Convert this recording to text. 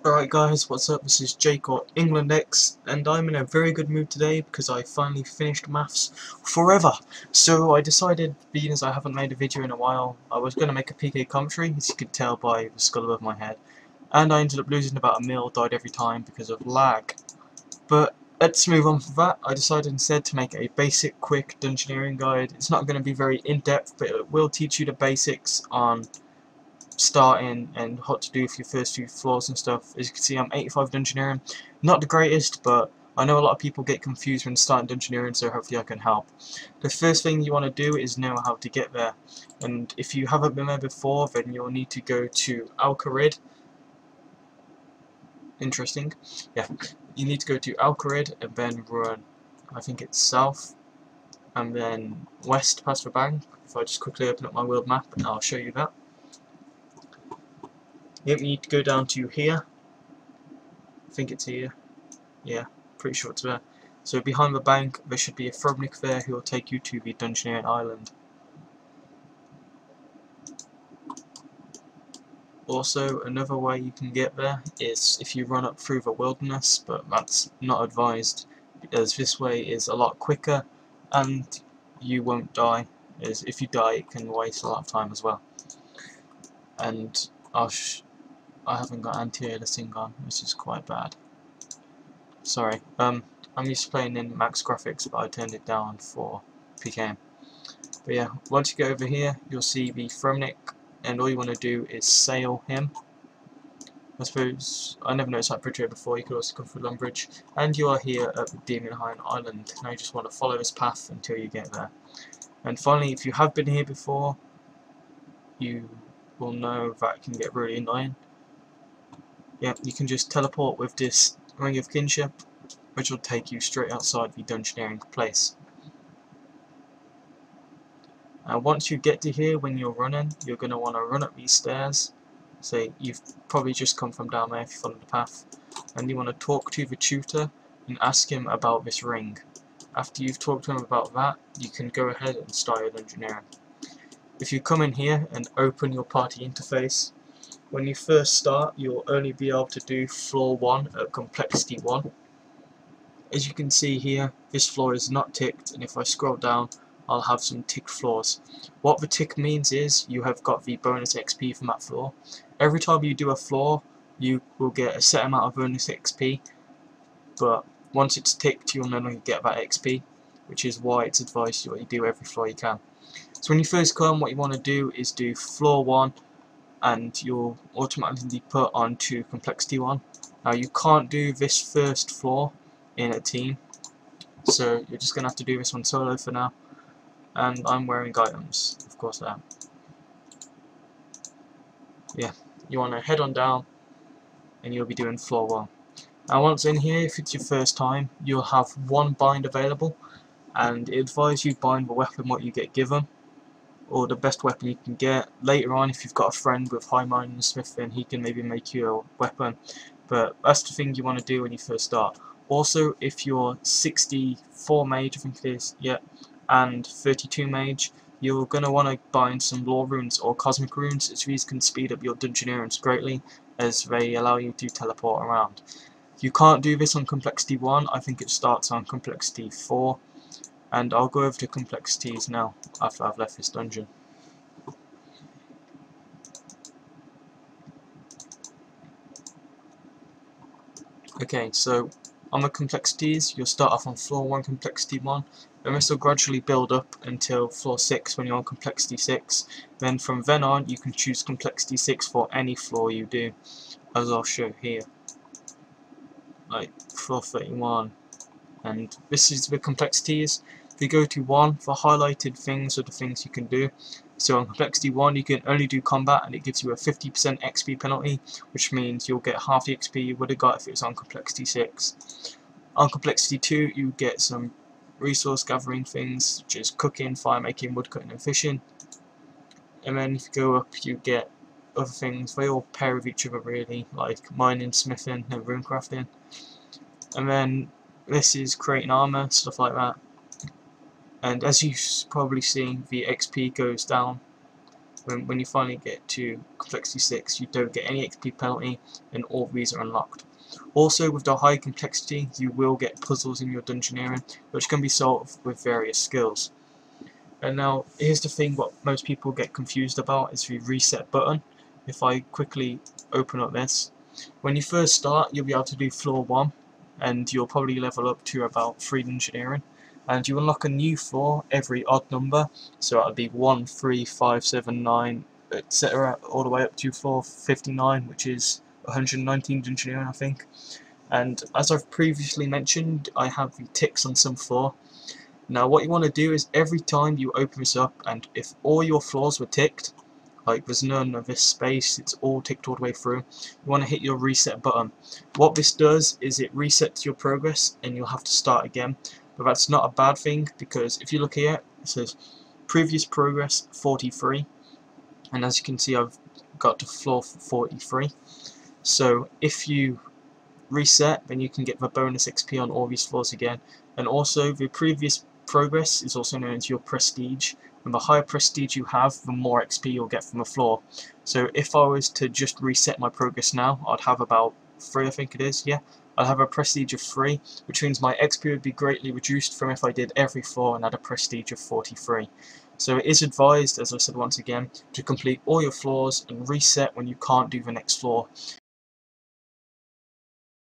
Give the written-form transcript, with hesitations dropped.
Alright guys, what's up? This is Jake or EnglishWiz, and I'm in a very good mood today because I finally finished maths forever. So I decided, being as I haven't made a video in a while, I was going to make a PK commentary, as you can tell by the skull above my head. And I ended up losing about a mil, died every time because of lag. But let's move on from that. I decided instead to make a basic, quick Dungeoneering guide. It's not going to be very in-depth, but it will teach you the basics on starting and what to do for your first few floors and stuff. As you can see, I'm 85 Dungeoneering, not the greatest, but I know a lot of people get confused when starting Dungeoneering, so hopefully I can help. The first thing you want to do is know how to get there, and if you haven't been there before, then you'll need to go to Alcarid. Interesting. Yeah, you need to go to Alcarid and then run, I think it's south, and then west past the bank. If I just quickly open up my world map, and I'll show you that. Yep, you need to go down to here. I think it's here. Yeah, pretty sure it's there. So behind the bank there should be a Throbnik there who will take you to the Dungeoneering Island. Also, another way you can get there is if you run up through the wilderness, but that's not advised, as this way is a lot quicker and you won't die, as if you die it can waste a lot of time as well. And I haven't got anti-aliasing on, which is quite bad. Sorry, I'm used to playing in max graphics, but I turned it down for PKM. But yeah, once you go over here, you'll see the Throbnik, and all you want to do is sail him. I suppose, I never noticed that bridge here before, you could also come through Lumbridge. And you are here at the Demonhine Island. Now you just want to follow this path until you get there. And finally, if you have been here before, you will know that it can get really annoying. Yeah, you can just teleport with this Ring of Kinship, which will take you straight outside the Dungeoneering place. Once you get to here, when you're running, you're going to want to run up these stairs. So you've probably just come from down there if you follow the path. And you want to talk to the tutor and ask him about this ring. After you've talked to him about that, you can go ahead and start your Dungeoneering. If you come in here and open your party interface, when you first start, you'll only be able to do floor 1 at complexity 1. As you can see here, this floor is not ticked, and if I scroll down, I'll have some ticked floors. What the tick means is you have got the bonus XP from that floor. Every time you do a floor, you will get a set amount of bonus XP, but once it's ticked, you'll no longer get that XP, which is why it's advised you do every floor you can. So when you first come, what you want to do is do floor 1, and you'll automatically be put onto complexity 1. Now you can't do this first floor in a team, so you're just going to have to do this one solo for now. And I'm wearing items, of course I am. Yeah, you want to head on down and you'll be doing floor 1. Now once in here, if it's your first time, you'll have one bind available, and it advises you bind the weapon what you get given, or the best weapon you can get. Later on, if you've got a friend with high mind and smith, then he can maybe make you a weapon, but that's the thing you want to do when you first start. Also, if you're 64 mage, I think it is, yeah, and 32 mage, you're going to want to bind some lore runes or cosmic runes, as these can speed up your Dungeoneering greatly, as they allow you to teleport around. You can't do this on complexity 1, I think it starts on complexity 4, and I'll go over to complexities now after I've left this dungeon. Okay, so on the complexities, you'll start off on floor 1 complexity 1, and this will gradually build up until floor 6 when you're on complexity 6. Then from then on, you can choose complexity 6 for any floor you do, as I'll show here. Like floor 31, and this is the complexities. If you go to 1, the highlighted things are the things you can do. So on complexity 1 you can only do combat, and it gives you a 50% XP penalty, which means you'll get half the XP you would have got if it was on complexity 6. On complexity 2 you get some resource gathering things, such as cooking, fire making, wood cutting and fishing. And then if you go up you get other things. They all pair with each other really, like mining, smithing and rune crafting. And then this is creating armor, stuff like that. And as you've probably seen, the XP goes down when you finally get to complexity 6, you don't get any XP penalty, and all these are unlocked. Also, with the high complexity, you will get puzzles in your Dungeoneering, which can be solved with various skills. And now, here's the thing what most people get confused about is the reset button. If I quickly open up this, when you first start, you'll be able to do floor 1, and you'll probably level up to about 3 Dungeoneering, and you unlock a new floor every odd number, so that'll be 1, 3, 5, 7, 9, etc., all the way up to floor 59, which is 119 Dungeoneering, I think. And as I've previously mentioned, I have the ticks on some floor. Now what you want to do is every time you open this up, and if all your floors were ticked, like there's none of this space, it's all ticked all the way through, you want to hit your reset button. What this does is it resets your progress and you'll have to start again, but that's not a bad thing, because if you look here, it says previous progress 43, and as you can see I've got to floor 43. So if you reset, then you can get the bonus XP on all these floors again. And also the previous progress is also known as your prestige, and the higher prestige you have, the more XP you'll get from a floor. So if I was to just reset my progress now, I'd have about 3, I think it is, yeah, I'd have a prestige of 3, which means my XP would be greatly reduced from if I did every floor and had a prestige of 43. So it is advised, as I said once again, to complete all your floors and reset when you can't do the next floor,